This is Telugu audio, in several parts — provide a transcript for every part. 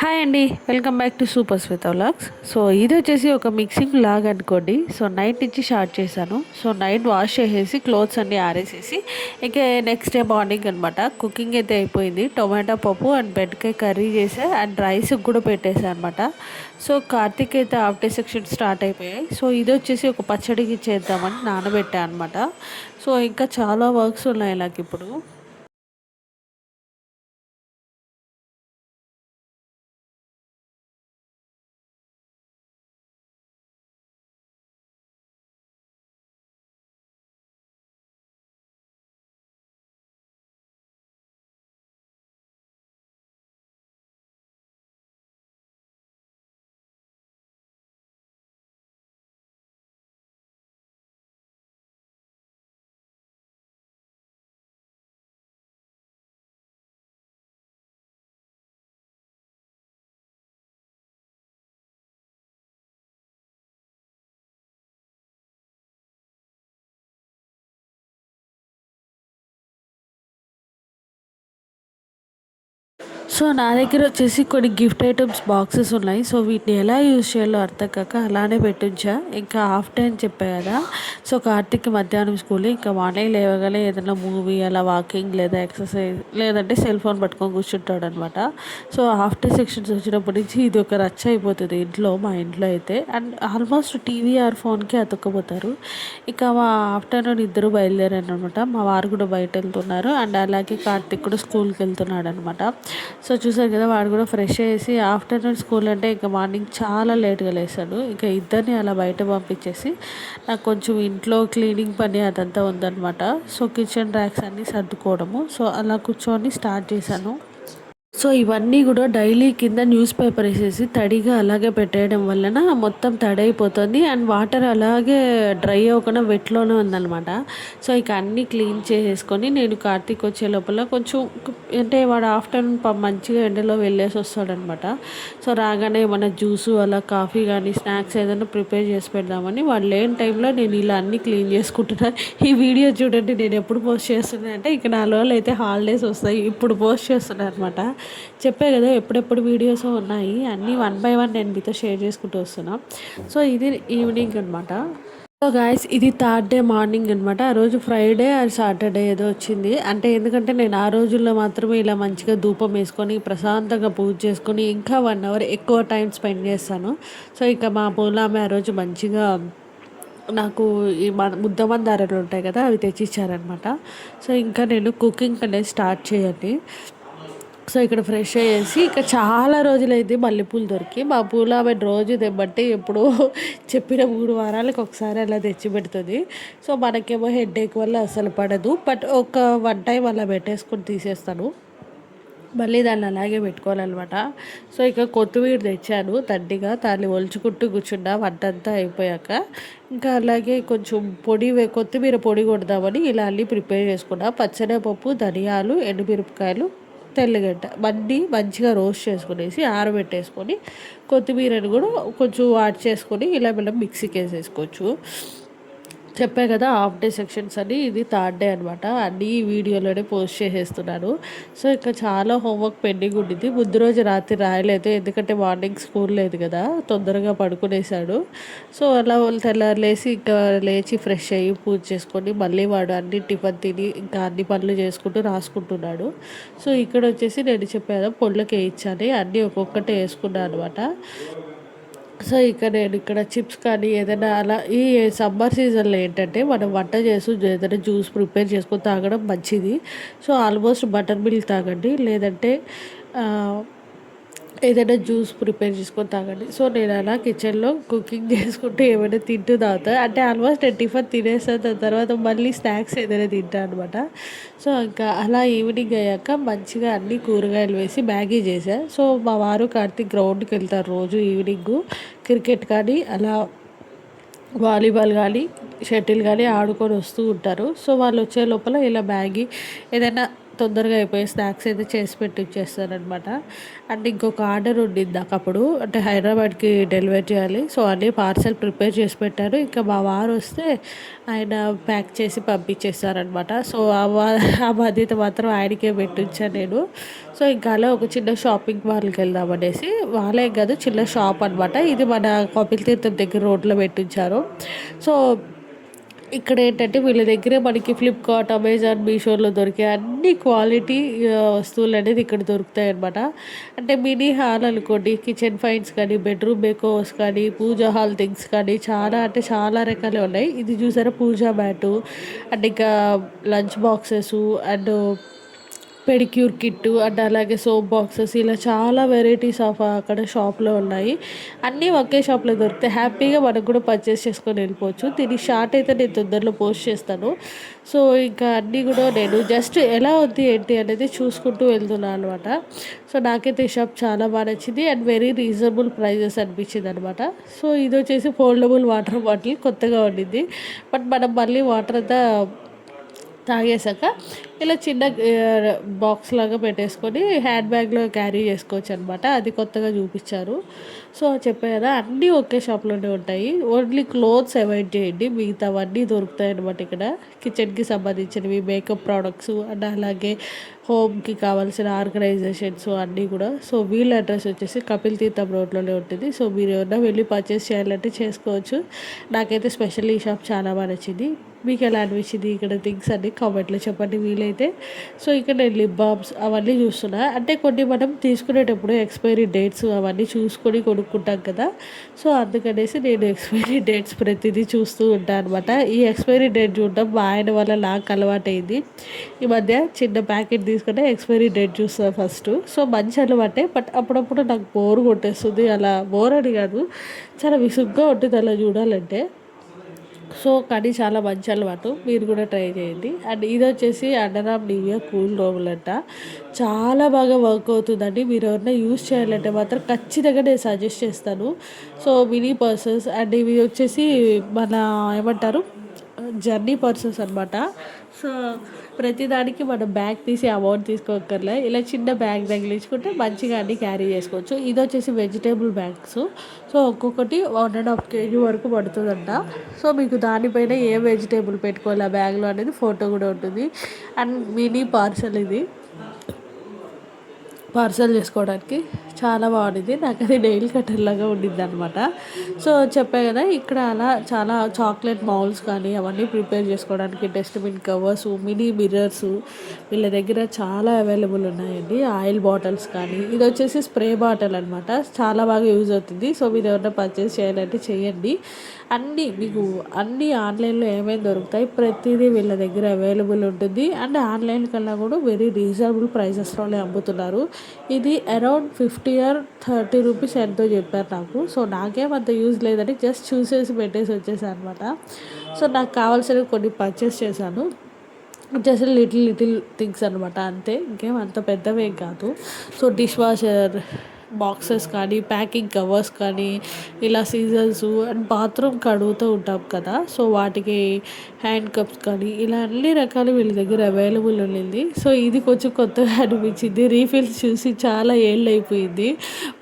హాయ్ అండి, welcome back to super Shweta vlogs. So ఇది వచ్చేసి ఒక మిక్సింగ్ లాగ్ అనుకోండి. సో నైట్ నుంచి స్టార్ట్ చేశాను. సో నైట్ వాష్ చేసేసి క్లోత్స్ అన్నీ ఆరేసేసి ఇక నెక్స్ట్ డే మార్నింగ్ అనమాట కుకింగ్ అయితే అయిపోయింది. టొమాటో పప్పు అండ్ బెండకాయ కర్రీ చేసా అండ్ రైస్ కూడా పెట్టేసా అనమాట. సో కార్తీక్ అయితే ఆఫ్టర్ సెక్షన్ స్టార్ట్ అయిపోయాయి. సో ఇది వచ్చేసి ఒక పచ్చడికి చేద్దామని నానబెట్టా అనమాట. సో ఇంకా చాలా వర్క్స్ ఉన్నాయి నాకు ఇప్పుడు. సో నా దగ్గర వచ్చేసి కొన్ని గిఫ్ట్ ఐటమ్స్ బాక్సెస్ ఉన్నాయి. సో వీటిని ఎలా యూజ్ చేయాలో అర్థం కాక అలానే పెట్టించా. ఇంకా హాఫ్ డే అని చెప్పా కదా. సో కార్తీక్ మధ్యాహ్నం స్కూల్, ఇంకా మార్నింగ్ లేవగానే ఏదైనా మూవీ అలా వాకింగ్ లేదా ఎక్సర్సైజ్ లేదంటే సెల్ ఫోన్ పట్టుకొని కూర్చుంటాడు అనమాట. సో ఆఫ్టర్ సెక్షన్స్ వచ్చినప్పటి నుంచి ఇది ఒక రచ్చ అయిపోతుంది ఇంట్లో, మా ఇంట్లో అయితే. అండ్ ఆల్మోస్ట్ టీవీ ఆర్ ఫోన్కి అతుక్కపోతారు. ఇక మా ఆఫ్టర్నూన్ ఇద్దరు బయలుదేరారు అనమాట. మా వారు కూడా బయట వెళ్తున్నారు అండ్ అలాగే కార్తీక్ కూడా స్కూల్కి వెళ్తున్నాడు అనమాట. సో చూసారు కదా, వాడు కూడా ఫ్రెష్ అయ్యేసి ఆఫ్టర్నూన్ స్కూల్ అంటే ఇంకా మార్నింగ్ చాలా లేట్గా లేస్తాడు. ఇంకా ఇద్దరిని అలా బయట పంపించేసి నాకు కొంచెం ఇంట్లో క్లీనింగ్ పని అదంతా ఉందన్నమాట. సో కిచెన్ ర్యాక్స్ అన్నీ సర్దుకోవడము. సో అలా కూర్చొని స్టార్ట్ చేశాను. సో ఇవన్నీ కూడా డైలీ కింద న్యూస్ పేపర్ వేసేసి తడిగా అలాగే పెట్టేయడం వలన మొత్తం తడైపోతుంది అండ్ వాటర్ అలాగే డ్రై అవ్వకుండా వెట్లోనే ఉందన్నమాట. సో ఇక అన్నీ క్లీన్ చేసేసుకొని నేను కార్తీక్ వచ్చే లోపల కొంచెం అంటే వాడు ఆఫ్టర్నూన్ మంచిగా ఎండలో వెళ్ళేసి వస్తాడనమాట. సో రాగానే ఏమైనా జ్యూసు అలా కాఫీ కానీ స్నాక్స్ ఏదైనా ప్రిపేర్ చేసి పెడదామని వాడు లేని టైంలో నేను ఇలా అన్నీ క్లీన్ చేసుకుంటున్నాను. ఈ వీడియో చూడండి, నేను ఎప్పుడు పోస్ట్ చేస్తున్నాను అంటే ఇక 4 రోజులు అయితే హాలిడేస్ వస్తాయి, ఇప్పుడు పోస్ట్ చేస్తున్నాను అనమాట. చెప్పే కదా ఎప్పుడెప్పుడు వీడియోస్ ఉన్నాయి అన్నీ 1 బై 1 నేను మీతో షేర్ చేసుకుంటూ వస్తున్నాను. సో ఇది ఈవినింగ్ అనమాట. సో గాయస్, ఇది థర్డ్ డే మార్నింగ్ అనమాట. ఆ రోజు ఫ్రైడే అండ్ సాటర్డే ఏదో వచ్చింది. అంటే ఎందుకంటే నేను ఆ రోజుల్లో మాత్రమే ఇలా మంచిగా ధూపం వేసుకొని ప్రశాంతంగా పూజ చేసుకొని ఇంకా 1 అవర్ ఎక్కువ టైం స్పెండ్ చేస్తాను. సో ఇక మా పూలామె ఆ రోజు మంచిగా నాకు ఈ ముద్దమందారాలు ఉంటాయి కదా, అవి తెచ్చిచ్చారనమాట. సో ఇంకా నేను కుకింగ్ అనేది స్టార్ట్ చేయండి. సో ఇక్కడ ఫ్రెష్ అయ్యేసి ఇక చాలా రోజులైంది మల్లెపూలు దొరికి. మా పూలు ఆమె రోజు తెమ్మంటే ఎప్పుడో చెప్పిన 3 వారాలకు ఒకసారి అలా తెచ్చి పెడుతుంది. సో మనకేమో హెడేక్ వల్ల అసలు పడదు. బట్ ఒక 1 టైం అలా పెట్టేసుకొని తీసేస్తాను, మళ్ళీ దాన్ని అలాగే పెట్టుకోవాలన్నమాట. సో ఇక కొత్తిమీర తెచ్చాను తండ్రిగా, దాన్ని ఒలుచుకుంటూ కూర్చున్నా వంట అంతా అయిపోయాక. ఇంకా అలాగే కొంచెం కొత్తిమీర పొడి కొడదామని ఇలా అన్నీ ప్రిపేర్ చేసుకున్నా. పచ్చనపప్పు, ధనియాలు, ఎండుమిరపకాయలు, తెల్లగడ్డ మంచిగా రోస్ట్ చేసుకునేసి ఆరబెట్టేసుకొని కొత్తిమీరని కూడా కొంచెం యాడ్ చేసుకొని ఇలా మనం మిక్సీకి వేసేసుకోవచ్చు. చెప్పా కదా హాఫ్ డే సెక్షన్స్ అని, ఇది థర్డ్ డే అనమాట. అన్నీ ఈ వీడియోలోనే పోస్ట్ చేసేస్తున్నాను. సో ఇంకా చాలా హోంవర్క్ పెండింగ్ ఉండింది. ముందు రోజు రాత్రి రాయలేదు, ఎందుకంటే మార్నింగ్ స్కూల్ లేదు కదా, తొందరగా పడుకునేసాడు. సో అలా వాళ్ళు తెల్లారు లేచి ఇంకా లేచి ఫ్రెష్ అయ్యి పూజ చేసుకొని మళ్ళీ వాడు అన్ని టిఫిన్ తిని ఇంకా అన్ని పనులు చేసుకుంటూ రాసుకుంటున్నాడు. సో ఇక్కడ వచ్చేసి నేను చెప్పాను పొళ్ళకి వేయించాలి, అన్నీ ఒక్కొక్కటి వేసుకున్నాను అనమాట. సో నేను ఇక్కడ చిప్స్ కానీ ఏదైనా అలా ఈ సమ్మర్ సీజన్లో ఏంటంటే మనం వంట చేస్తూ ఏదైనా జ్యూస్ ప్రిపేర్ చేసుకొని తాగడం మంచిది. సో ఆల్మోస్ట్ బటర్ మిల్క్ తాగండి, లేదంటే ఏదైనా జ్యూస్ ప్రిపేర్ చేసుకొని తాగండి. సో నేను అలా కిచెన్లో కుకింగ్ చేసుకుంటూ ఏమైనా తింటూ తాగుతా. అంటే ఆల్మోస్ట్ నేను టిఫిన్ తినేస్తాను, దాని తర్వాత మళ్ళీ స్నాక్స్ ఏదైనా తింటాను అనమాట. సో ఇంకా అలా ఈవినింగ్ అయ్యాక మంచిగా అన్ని కూరగాయలు వేసి మ్యాగీ చేశాను. సో మా వారు కార్తీక్ గ్రౌండ్కి వెళ్తారు రోజు ఈవినింగు. క్రికెట్ కానీ అలా వాలీబాల్ కానీ షటిల్ కానీ ఆడుకొని వస్తూ ఉంటారు. సో వాళ్ళు వచ్చే లోపల ఇలా మ్యాగీ ఏదైనా తొందరగా అయిపోయే స్నాక్స్ అయితే చేసి పెట్టి ఇచ్చేస్తారనమాట. అండ్ ఇంకొక ఆర్డర్ ఉండింది నాకప్పుడు, అంటే హైదరాబాద్కి డెలివరీ చేయాలి. సో అన్నీ పార్సల్ ప్రిపేర్ చేసి పెట్టారు. ఇంకా మా వారు వస్తే ఆయన ప్యాక్ చేసి పంపించేస్తారనమాట. సో ఆ బాధ్యత మాత్రం ఆయనకే పెట్టించాను నేను. సో ఇంకా అలా ఒక చిన్న షాపింగ్ మాల్కి వెళ్దాం అనేసి, వాళ్ళేం కాదు చిన్న షాప్ అనమాట. ఇది మన కపిల్ తీర్థం దగ్గర రోడ్లో పెట్టించారు. సో ఇక్కడ ఏంటంటే వీళ్ళ దగ్గరే మనకి ఫ్లిప్కార్ట్, అమెజాన్, మీషోలో దొరికే అన్ని క్వాలిటీ వస్తువులు అనేది ఇక్కడ దొరుకుతాయి అనమాట. అంటే మినీ హాల్ అనుకోండి, కిచెన్ ఫైన్స్ కానీ, బెడ్రూమ్ మేకోవర్స్ కానీ, పూజా హాల్ థింగ్స్ కానీ చాలా అంటే చాలా రకాలే ఉన్నాయి. ఇది చూసారా పూజా మ్యాటు, అండ్ ఇంకా lunch boxes and pedicure kit and అలాగే సోప్ బాక్సెస్, ఇలా చాలా వెరైటీస్ ఆఫ్ అక్కడ షాప్లో ఉన్నాయి. అన్నీ ఒకే షాప్లో దొరుకుతాయి. హ్యాపీగా మనకు కూడా పర్చేస్ చేసుకొని వెళ్ళిపోవచ్చు. దీని షార్ట్ అయితే నేను తొందరలో పోస్ట్ చేస్తాను. సో ఇంకా అన్నీ కూడా నేను జస్ట్ ఎలా ఉంది ఏంటి అనేది చూసుకుంటూ వెళ్తున్నాను అనమాట. సో నాకైతే ఈ షాప్ చాలా బాగా నచ్చింది అండ్ వెరీ రీజనబుల్ ప్రైజెస్ అనిపించింది అనమాట. సో ఇది వచ్చేసి ఫోల్డబుల్ వాటర్ బాటిల్ కొత్తగా ఉండింది. బట్ మనం మళ్ళీ వాటర్ అంతా తాగేసాక ఇలా చిన్న బాక్స్ లాగా పెట్టేసుకొని హ్యాండ్ బ్యాగ్లో క్యారీ చేసుకోవచ్చు అనమాట. అది కొత్తగా చూపించారు. సో చెప్పా కదా అన్నీ ఒకే షాప్లోనే ఉంటాయి. ఓన్లీ క్లోత్స్ అవాయిడ్ చేయండి, మిగతావన్నీ దొరుకుతాయి అనమాట ఇక్కడ. కిచెన్కి సంబంధించినవి, మేకప్ ప్రోడక్ట్స్ అండ్ అలాగే హోమ్కి కావాల్సిన ఆర్గనైజేషన్స్ అన్నీ కూడా. సో వీళ్ళ అడ్రస్ వచ్చేసి కపిల్ తీర్థం రోడ్లోనే ఉంటుంది. సో మీరు ఏమన్నా వెళ్ళి పర్చేస్ చేయాలంటే చేసుకోవచ్చు. నాకైతే స్పెషల్లీ ఈ షాప్ చాలా బాగా నచ్చింది. మీకు ఎలా అనిపించింది ఇక్కడ థింగ్స్ అన్ని కామెంట్లో చెప్పండి వీలైతే. సో ఇక్కడ నేను లిప్ బామ్స్ అవన్నీ చూస్తున్నా. అంటే కొన్ని మనం తీసుకునేటప్పుడు ఎక్స్పైరీ డేట్స్ అవన్నీ చూసుకొని కొనుక్కుంటాం కదా. సో అందుకనేసి నేను ఎక్స్పైరీ డేట్స్ ప్రతిదీ చూస్తూ ఉంటాను అనమాట. ఈ ఎక్స్పైరీ డేట్ చూడడం మా ఆయన వల్ల నాకు అలవాటైంది. ఈ మధ్య చిన్న ప్యాకెట్ తీసుకుంటే ఎక్స్పైరీ డేట్ చూస్తాను ఫస్ట్. సో మంచి అలవాటే. బట్ అప్పుడప్పుడు నాకు బోర్ కొట్టేస్తుంది. అలా బోర్ అని కాదు, చాలా విసుగ్గా ఉంటుంది అలా చూడాలంటే. సో కానీ చాలా మంచి అలవాటు, మీరు కూడా ట్రై చేయండి. అండ్ ఇది వచ్చేసి under arm Nivea cool roll అంట. చాలా బాగా వర్క్ అవుతుందండి. మీరు ఎవరైనా యూస్ చేయాలంటే మాత్రం ఖచ్చితంగా నేను సజెస్ట్ చేస్తాను. సో మినీ పర్సన్స్ అండ్ ఇవి వచ్చేసి మన ఏమంటారు జర్నీ పర్సన్స్ అనమాట. సో ప్రతిదానికి మనం బ్యాగ్ తీసి అమౌంట్ తీసుకోకర్లే, ఇలా చిన్న బ్యాగ్ తగిలించుకుంటే మంచిగా అన్నీ క్యారీ చేసుకోవచ్చు. ఇది వచ్చేసి వెజిటేబుల్ బ్యాగ్స్. సో ఒక్కొక్కటి 1.5 kg వరకు పడుతుందంట. సో మీకు దానిపైన ఏ వెజిటేబుల్ పెట్టుకోవాలి ఆ బ్యాగ్లో అనేది ఫోటో కూడా ఉంటుంది. అండ్ మినీ పార్సల్ ఇది పార్సల్ చేసుకోవడానికి చాలా బాగుండింది. నాకు అది నెయిల్ కటర్ లాగా ఉండింది అనమాట. సో చెప్పా కదా ఇక్కడ అలా చాలా చాక్లెట్ మౌల్స్ కానీ అవన్నీ ప్రిపేర్ చేసుకోవడానికి డస్ట్బిన్ కవర్స్, మినీ మిర్రర్స్ వీళ్ళ దగ్గర చాలా అవైలబుల్ ఉన్నాయండి. ఆయిల్ బాటిల్స్ కానీ, ఇది వచ్చేసి స్ప్రే బాటిల్ అనమాట. చాలా బాగా యూజ్ అవుతుంది. సో మీరు ఎవరైనా పర్చేస్ చేయాలంటే చేయండి. మీకు అన్నీ ఆన్లైన్లో ఏమేమి దొరుకుతాయి ప్రతిదీ వీళ్ళ దగ్గర అవైలబుల్ ఉంటుంది. అండ్ ఆన్లైన్ కన్నా కూడా వెరీ రీజనబుల్ ప్రైసెస్లోనే అమ్ముతున్నారు. ఇది అరౌండ్ 50 or 30 రూపీస్ ఎంతో చెప్పారు నాకు. సో నాకేమంత యూజ్ లేదని జస్ట్ చూసేసి పెట్టేసి వచ్చేసాను అనమాట. సో నాకు కావాల్సినవి కొన్ని పర్చేస్ చేశాను. జస్ట్ లిటిల్ థింగ్స్ అనమాట, అంతే. ఇంకేం అంత పెద్దవేం కాదు. సో డిష్ వాషర్ బాక్సెస్ కానీ, ప్యాకింగ్ కవర్స్ కానీ, ఇలా సీజర్స్ అండ్ బాత్రూమ్ కడుగుతూ ఉంటాం కదా. సో వాటికి హ్యాండ్ కప్స్ కానీ, ఇలా అన్ని రకాలు వీళ్ళ దగ్గర అవైలబుల్ ఉండింది. సో ఇది కొంచెం కొత్తగా అనిపించింది. రీఫిల్స్ చూసి చాలా ఏళ్ళు అయిపోయింది.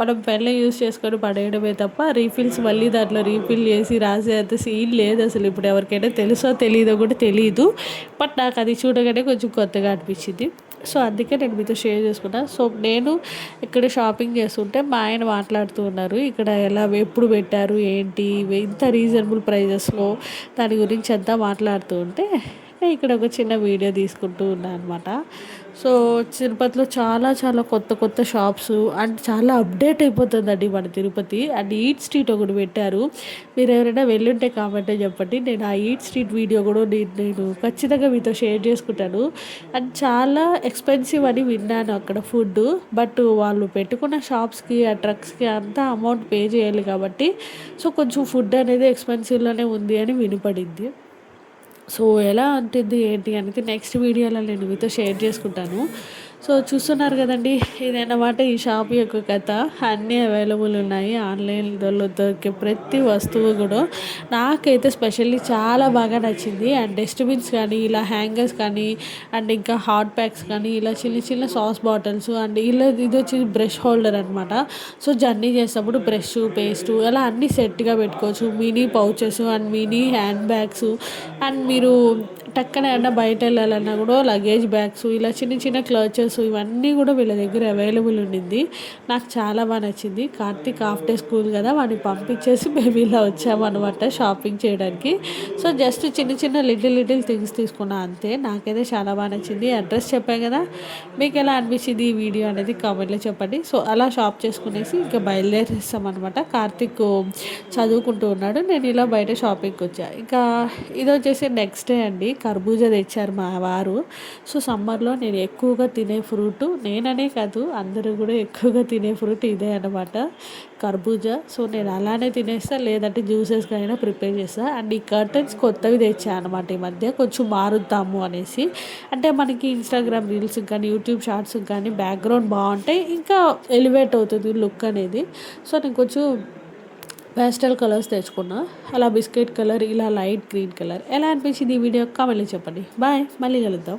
మనం పెన్లో యూస్ చేసుకొని పడేయడమే తప్ప రీఫిల్స్ మళ్ళీ దాంట్లో రీఫిల్ చేసి రాసే అంత సీన్ లేదు అసలు. ఇప్పుడు ఎవరికైనా తెలుసో తెలియదో కూడా తెలియదు. బట్ నాకు అది చూడగానే కొంచెం కొత్తగా అనిపించింది. సో అందుకే నేను మీతో షేర్ చేసుకున్నా. సో నేను ఇక్కడ షాపింగ్ చేస్తుంటే మా ఆయన మాట్లాడుతూ ఉన్నారు, ఇక్కడ ఎలా ఎప్పుడు పెట్టారు ఏంటి ఇంత రీజనబుల్ ప్రైజెస్లో దాని గురించి అంతా మాట్లాడుతూ ఉంటే నేను ఇక్కడ ఒక చిన్న వీడియో తీసుకుంటూ ఉన్నాను అనమాట. సో తిరుపతిలో చాలా చాలా కొత్త షాప్స్ అండ్ చాలా అప్డేట్ అయిపోతుందండి మన తిరుపతి. అండ్ ఈట్ స్ట్రీట్ ఒకటి పెట్టారు. మీరు ఎవరైనా వెళ్ళుంటే కామెంటే చెప్పండి. నేను ఆ ఈట్ స్ట్రీట్ వీడియో కూడా నేను ఖచ్చితంగా మీతో షేర్ చేసుకుంటాను. అండ్ చాలా ఎక్స్పెన్సివ్ అని విన్నాను అక్కడ ఫుడ్. బట్ వాళ్ళు పెట్టుకున్న షాప్స్కి ఆ ట్రక్స్కి అంతా అమౌంట్ పే చేయాలి కాబట్టి సో కొంచెం ఫుడ్ అనేది ఎక్స్పెన్సివ్లోనే ఉంది అని వినపడింది. సో ఎలా ఉంటుంది ఏంటి అనేది నెక్స్ట్ వీడియోలో నేను మీతో షేర్ చేసుకుంటాను. సో చూస్తున్నారు కదండి, ఇదన్నమాట ఈ షాప్ యొక్క కథ. అన్నీ అవైలబుల్ ఉన్నాయి ఆన్లైన్లో దొరికే ప్రతి వస్తువు కూడా. నాకైతే స్పెషల్లీ చాలా బాగా నచ్చింది. అండ్ డస్ట్బిన్స్ కానీ, ఇలా హ్యాంగర్స్ కానీ, అండ్ ఇంకా హాట్ ప్యాక్స్ కానీ, ఇలా చిన్న చిన్న సాస్ బాటిల్స్, అండ్ ఇలా ఇది వచ్చి బ్రష్ హోల్డర్ అనమాట. సో జర్నీ చేసేటప్పుడు బ్రష్, పేస్ట్ అలా అన్నీ సెట్గా పెట్టుకోవచ్చు. Mini pouches and mini hand bags, and మీరు టక్కన ఏమన్నా బయట వెళ్ళాలన్నా కూడా లగేజ్ బ్యాగ్స్, ఇలా చిన్న చిన్న క్లచెస్, ఇవన్నీ కూడా వీళ్ళ దగ్గర అవైలబుల్ ఉండింది. నాకు చాలా బాగా నచ్చింది. కార్తీక్ హాఫ్ డే స్కూల్ కదా, వాడిని పంపించేసి మేము ఇలా వచ్చామన్నమాట షాపింగ్ చేయడానికి. సో జస్ట్ చిన్న చిన్న లిటిల్ థింగ్స్ తీసుకున్నా అంతే. నాకైతే చాలా బాగా నచ్చింది. అడ్రస్ చెప్పాను కదా, మీకు ఎలా అనిపించింది ఈ వీడియో అనేది కామెంట్లో చెప్పండి. సో అలా షాప్ చేసుకునేసి ఇంకా బయలుదేరేస్తామన్నమాట. కార్తీక్ చదువుకుంటూ ఉన్నాడు, నేను ఇలా బయట షాపింగ్కి వచ్చా. ఇంకా ఇది వచ్చేసి నెక్స్ట్ డే అండి. కర్బూజా తెచ్చారు మా వారు. సో సమ్మర్లో నేను ఎక్కువగా తినే ఫ్రూట్, నేననే కాదు అందరూ కూడా ఎక్కువగా తినే ఫ్రూట్ ఇదే అన్నమాట, కర్బూజా. సో నేను అలానే తినేస్తా, లేదంటే జ్యూసెస్గా అయినా ప్రిపేర్ చేస్తాను. అండ్ ఈ కర్టన్స్ కొత్తవి తెచ్చాను అనమాట ఈ మధ్య, కొంచెం మారుద్దాము అనేసి. అంటే మనకి ఇన్స్టాగ్రామ్ రీల్స్కి కానీ, యూట్యూబ్ షార్ట్స్కి కానీ బ్యాక్గ్రౌండ్ బాగుంటాయి, ఇంకా ఎలివేట్ అవుతుంది లుక్ అనేది. సో నేను కొంచెం పేస్టల్ కలర్స్ తెచ్చుకున్నా, అలా బిస్కెట్ కలర్, ఇలా లైట్ గ్రీన్ కలర్. ఎలా అనిపించింది ఈ వీడియో కామెంట్లో చెప్పండి. బాయ్, మళ్ళీ కలుద్దాం.